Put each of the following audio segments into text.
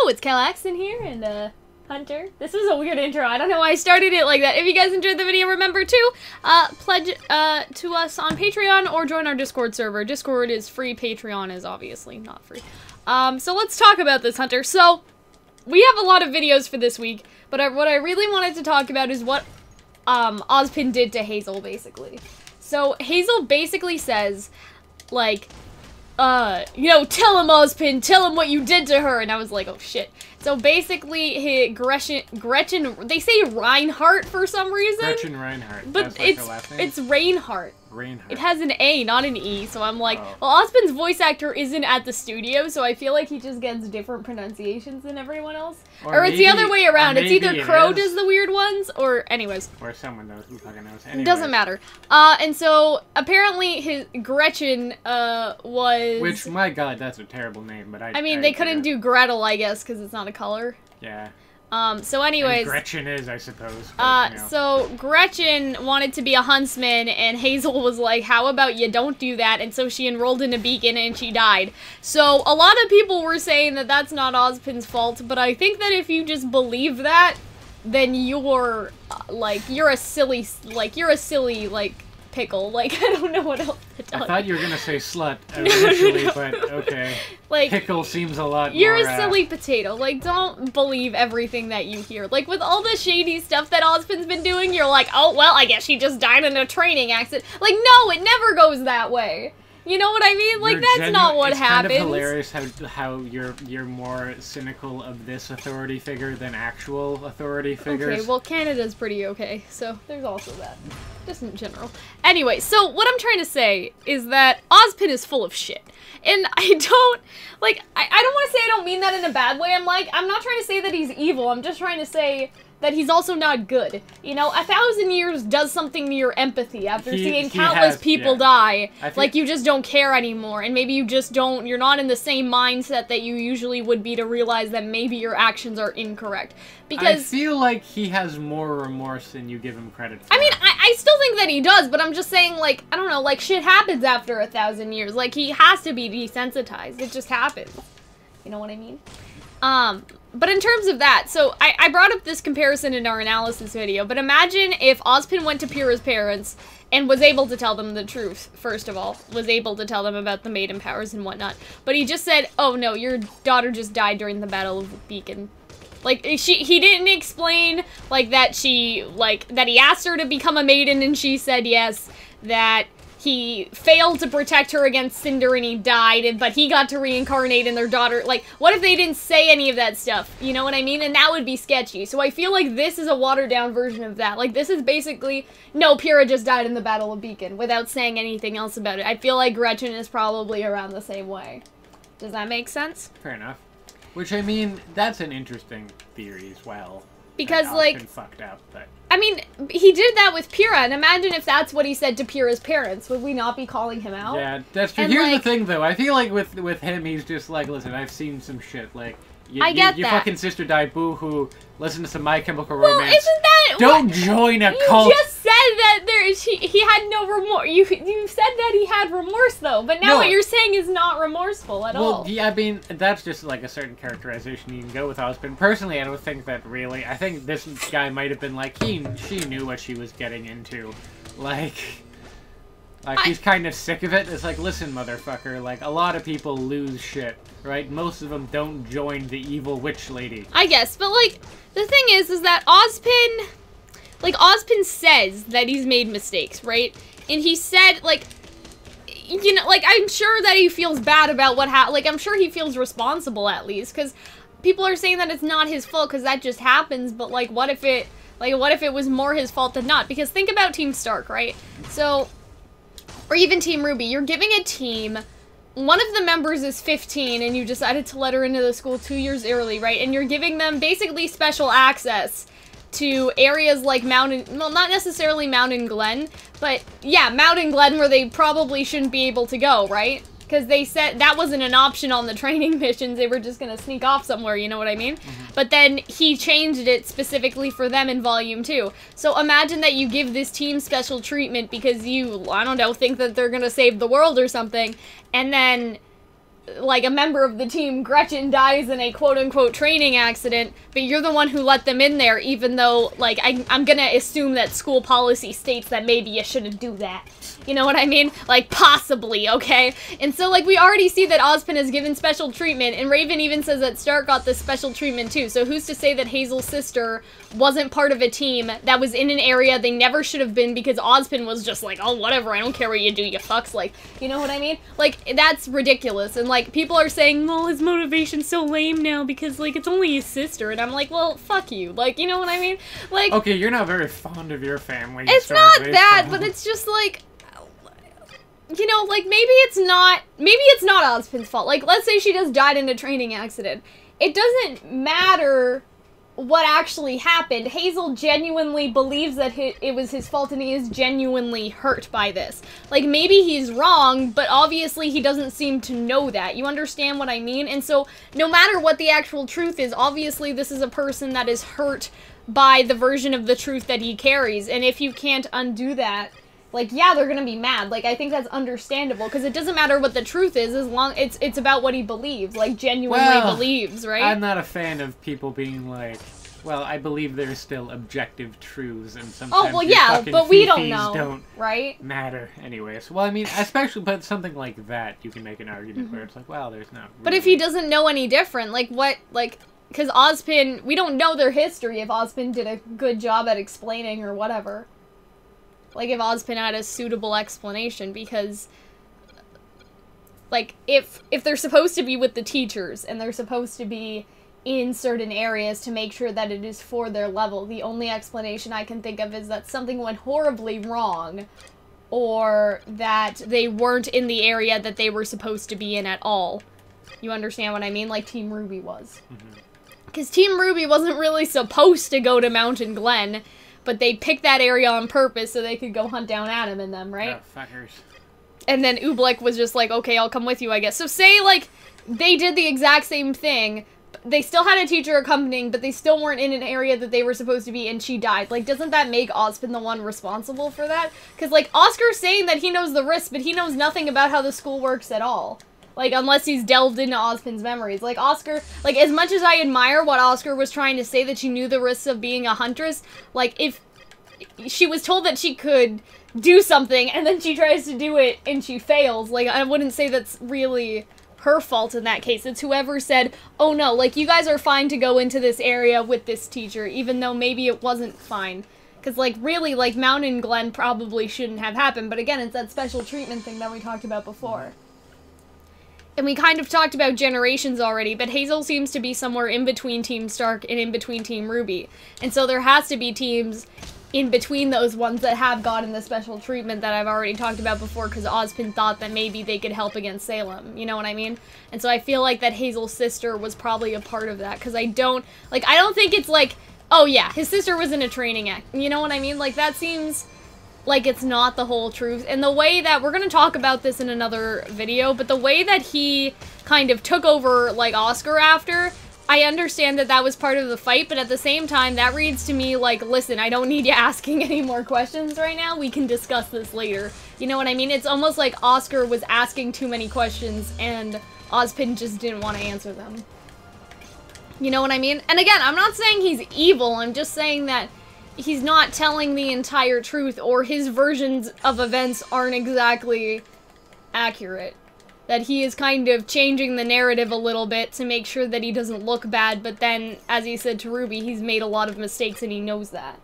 it's Calxiyn here, and, Hunter. This was a weird intro. I don't know why I started it like that. If you guys enjoyed the video, remember to, pledge, to us on Patreon or join our Discord server. Discord is free, Patreon is obviously not free. So let's talk about this, Hunter. So, we have a lot of videos for this week, but what I really wanted to talk about is what, Ozpin did to Hazel, basically. So, Hazel basically says, like, you know, tell him, Ozpin, tell him what you did to her, and I was like, oh shit. So basically, Gretchen, they say Reinhardt for some reason. Gretchen Reinhardt. But that's like her last name? it's Reinhardt. Reinhardt. It has an A, not an E, so I'm like, well, Ozpin's voice actor isn't at the studio, so I feel like he just gets different pronunciations than everyone else. Or it's the other way around. It's either Crow does the weird ones, or anyways. Or someone knows, who fucking knows. Anyways. Doesn't matter. And so, apparently, Gretchen, was... Which, my god, that's a terrible name, but I mean, they couldn't do Gretel, I guess, because it's not a color. Yeah. So anyways... And Gretchen is, I suppose. But, you know. So Gretchen wanted to be a huntsman, and Hazel was like, how about you don't do that? And so she enrolled in a beacon, and she died. So a lot of people were saying that that's not Ozpin's fault, but I think that if you just believe that, then you're, like, you're a silly, pickle. Like, I don't know what else to tell you. I thought you were gonna say slut initially, but okay. Like, pickle seems a lot you're more, a silly potato. Like, don't believe everything that you hear. Like, with all the shady stuff that Ozpin's been doing, you're like, oh, well, I guess she just died in a training accident. Like, no, it never goes that way. You know what I mean? Like, that's not what happens. It's kind of hilarious how you're more cynical of this authority figure than actual authority figures. Okay, well, Canada's pretty okay, so there's also that. Just in general. Anyway, so what I'm trying to say is that Ozpin is full of shit. And I don't, like, I don't want to say I don't mean that in a bad way. I'm not trying to say that he's evil. I'm just trying to say that he's also not good. You know, 1,000 years does something to your empathy after seeing countless people die. Like, you just don't care anymore, and maybe you just don't, you're not in the same mindset that you usually would be to realize that maybe your actions are incorrect. Because I feel like he has more remorse than you give him credit for. I mean, I still think that he does, but I'm just saying, like, I don't know, like, shit happens after 1,000 years. Like, he has to be desensitized. It just happens. You know what I mean? But in terms of that, so I brought up this comparison in our analysis video, but imagine if Ozpin went to Pyrrha's parents and was able to tell them the truth, first of all, was able to tell them about the maiden powers and whatnot, but he just said, oh no, your daughter just died during the Battle of Beacon. Like, he didn't explain, like, that that he asked her to become a maiden and she said yes, that he failed to protect her against Cinder and he died, but he got to reincarnate in their daughter. Like, what if they didn't say any of that stuff? You know what I mean? And that would be sketchy. So I feel like this is a watered-down version of that. Like, this is basically, no, Pyrrha just died in the Battle of Beacon without saying anything else about it. I feel like Gretchen is probably around the same way. Does that make sense? Fair enough. Which, I mean, that's an interesting theory as well. Because, like, fucked up, but I mean, he did that with Pyrrha, and imagine if that's what he said to Pyrrha's parents. Would we not be calling him out? Yeah, that's true. And here's the thing, though. I feel like with him, he's just like, listen, I've seen some shit. Like, I get that. Your fucking sister died, boo-hoo. Listen to some My Chemical Romance. Well, isn't that... Don't join a cult! You just said that he had no remorse. You said that he had remorse, though, but now what you're saying is not remorseful at all. Well, yeah, I mean, that's just, like, a certain characterization you can go with Ozpin. Personally, I don't think that really... I think this guy might have been like, she knew what she was getting into. Like, he's kind of sick of it. It's like, listen, motherfucker, like, a lot of people lose shit, right? Most of them don't join the evil witch lady. I guess, but, like, the thing is that Ozpin... Like, Ozpin says that he's made mistakes, right? And he said, like, you know, like, I'm sure that he feels bad about what happened. Like, I'm sure he feels responsible, at least, because people are saying that it's not his fault because that just happens, but, like, what if it was more his fault than not? Because think about Team Stark, right? So, or even Team RWBY, you're giving a team, one of the members is 15, and you decided to let her into the school 2 years early, right? And you're giving them basically special access to areas like Mountain, well, not necessarily Mountain Glen, but yeah, Mountain Glen, where they probably shouldn't be able to go, right? Because they said that wasn't an option on the training missions, they were just gonna sneak off somewhere, you know what I mean? But then he changed it specifically for them in Volume 2. So imagine that you give this team special treatment because you, I don't know, think that they're gonna save the world or something, and then like, a member of the team, Gretchen, dies in a quote-unquote training accident, but you're the one who let them in there, even though, like, I'm gonna assume that school policy states that maybe you shouldn't do that. You know what I mean? Like, possibly, okay? And so, like, we already see that Ozpin is given special treatment, and Raven even says that Stark got this special treatment too, so who's to say that Hazel's sister wasn't part of a team that was in an area they never should have been because Ozpin was just like, oh, whatever, I don't care what you do, you fucks, like, you know what I mean? Like, that's ridiculous, and, like, people are saying, well, his motivation's so lame now because, like, it's only his sister, and I'm like, well, fuck you, like, you know what I mean? Like... Okay, you're not very fond of your family. It's not that, but it's just, like... You know, like, maybe it's not Ozpin's fault. Like, let's say she just died in a training accident. It doesn't matter what actually happened. Hazel genuinely believes that it was his fault and he is genuinely hurt by this. Like, maybe he's wrong, but obviously he doesn't seem to know that. You understand what I mean? And so, no matter what the actual truth is, obviously this is a person that is hurt by the version of the truth that he carries. And if you can't undo that... Like, yeah, they're gonna be mad. Like, I think that's understandable, because it doesn't matter what the truth is, as long it's about what he believes, like, genuinely believes, right? I'm not a fan of people being like, well, I believe there's still objective truths, and sometimes but we don't know, right? Matter, anyways. Well, I mean, especially, but something like that, you can make an argument where it's like, well, there's not really... But if he doesn't know any different, like, what, like, because Ozpin, we don't know their history if Ozpin did a good job at explaining or whatever. Like, if Ozpin had a suitable explanation, because, like, if they're supposed to be with the teachers, and they're supposed to be in certain areas to make sure that it is for their level, the only explanation I can think of is that something went horribly wrong, or that they weren't in the area that they were supposed to be in at all. You understand what I mean? Like Team RWBY was. Because Team RWBY wasn't really supposed to go to Mountain Glen, but they picked that area on purpose so they could go hunt down Adam and them, right? Oh, fuckers. And then Oobleck was just like, okay, I'll come with you, I guess. So say, like, they did the exact same thing. They still had a teacher accompanying, but they still weren't in an area that they were supposed to be, and she died. Like, doesn't that make Ozpin the one responsible for that? Because, like, Oscar's saying that he knows the risks, but he knows nothing about how the school works at all. Like, unless he's delved into Ozpin's memories. Like, Oscar, like, as much as I admire what Oscar was trying to say, that she knew the risks of being a huntress, like, if she was told that she could do something, and then she tries to do it, and she fails, like, I wouldn't say that's really her fault in that case. It's whoever said, oh no, like, you guys are fine to go into this area with this teacher, even though maybe it wasn't fine. Because, like, really, like, Mountain Glen probably shouldn't have happened, but again, it's that special treatment thing that we talked about before. And we kind of talked about generations already, but Hazel seems to be somewhere in between Team Stark and in between Team RWBY. And so there has to be teams in between those ones that have gotten the special treatment that I've already talked about before, because Ozpin thought that maybe they could help against Salem. You know what I mean? And so I feel like that Hazel's sister was probably a part of that, because I don't think it's like, oh yeah, his sister was in a training act. You know what I mean? Like, that seems... like, it's not the whole truth. And the way that, we're gonna talk about this in another video, but the way that he kind of took over, like, Oscar after, I understand that that was part of the fight, but at the same time, that reads to me like, listen, I don't need you asking any more questions right now, we can discuss this later. You know what I mean? It's almost like Oscar was asking too many questions, and Ozpin just didn't want to answer them. You know what I mean? And again, I'm not saying he's evil, I'm just saying that he's not telling the entire truth, or his versions of events aren't exactly accurate. That he is kind of changing the narrative a little bit to make sure that he doesn't look bad, but then, as he said to RWBY, he's made a lot of mistakes and he knows that.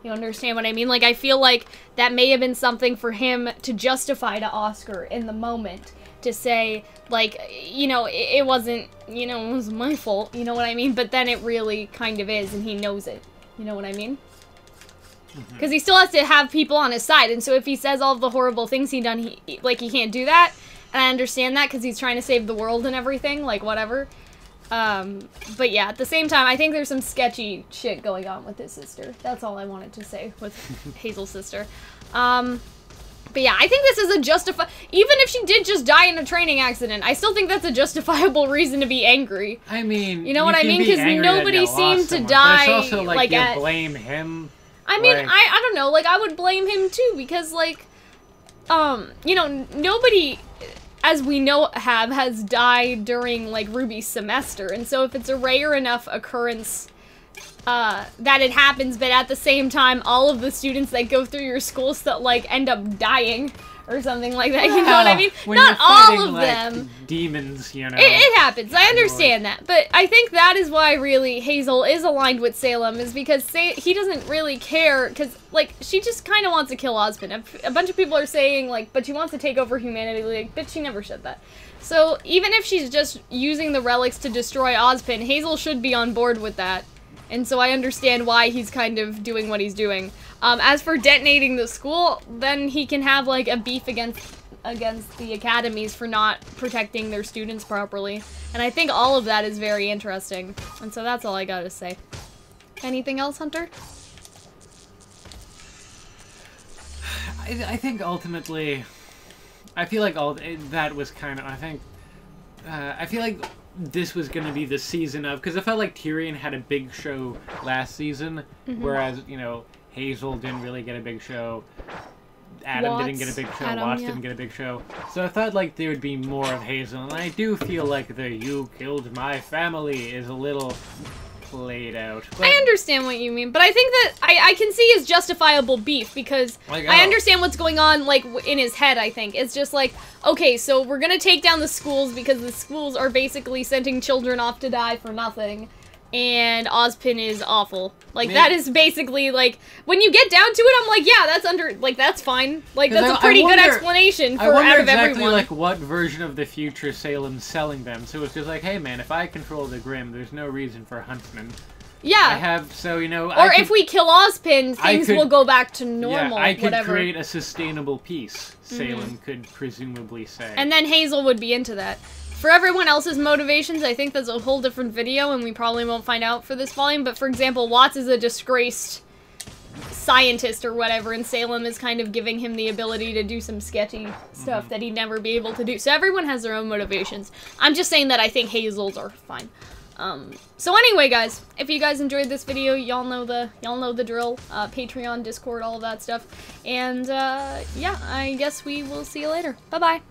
You understand what I mean? Like, I feel like that may have been something for him to justify to Oscar in the moment. To say, like, you know, it wasn't, you know, it was my fault, you know what I mean? But then it really kind of is, and he knows it. You know what I mean? Because he still has to have people on his side, and so if he says all of the horrible things he done, he can't do that, and I understand that because he's trying to save the world and everything, like, whatever. But yeah, at the same time, I think there's some sketchy shit going on with his sister. That's all I wanted to say with Hazel's sister. But yeah, I think this is a even if she did just die in a training accident, I still think that's a justifiable reason to be angry. I mean, you know what I mean? Because nobody seemed to die, but it's also like you blame him. I mean, like, I don't know, like, I would blame him too, because, like, you know, nobody, as we know has died during, like, RWBY's semester. And so if it's a rare enough occurrence that it happens, but at the same time, all of the students that go through your school like, end up dying or something like that, you know what I mean? Not all of them. Demons, you know. It happens, I understand that. But I think that is why, really, Hazel is aligned with Salem, is because he doesn't really care, because, like, she just kind of wants to kill Ozpin. A bunch of people are saying, like, but she wants to take over humanity, like, but she never said that. So, even if she's just using the relics to destroy Ozpin, Hazel should be on board with that. And so I understand why he's kind of doing what he's doing. As for detonating the school, then he can have, like, a beef against the academies for not protecting their students properly. And I think all of that is very interesting. And so that's all I gotta say. Anything else, Hunter? I think ultimately, I feel like that was kind of, I feel like this was going to be the season of, because I felt like Tyrion had a big show last season, whereas, you know, Hazel didn't really get a big show, Adam didn't get a big show, Watts didn't get a big show, so I thought like there would be more of Hazel, and I do feel like the "you killed my family" is a little played out. But I understand what you mean, but I think that I can see his justifiable beef, because like, I understand what's going on, like, in his head, I think. It's just like, okay, so we're gonna take down the schools because the schools are basically sending children off to die for nothing, and Ozpin is awful. Like, that is basically, like, when you get down to it, I'm like, yeah, that's fine. Like, that's a pretty good explanation for out of everyone. Like, what version of the future Salem's selling them. So it's just like, hey man, if I control the Grimm, there's no reason for Huntsman. Yeah. So, you know... Or if we kill Ozpin, things will go back to normal, I could create a sustainable peace, Salem could presumably say. And then Hazel would be into that. For everyone else's motivations, I think that's a whole different video, and we probably won't find out for this volume, but for example, Watts is a disgraced scientist or whatever, and Salem is kind of giving him the ability to do some sketchy stuff that he'd never be able to do. So everyone has their own motivations. I'm just saying that I think Hazel's are fine. So anyway, guys, if you guys enjoyed this video, y'all know the drill. Patreon, Discord, all of that stuff. And, yeah, I guess we will see you later. Bye-bye.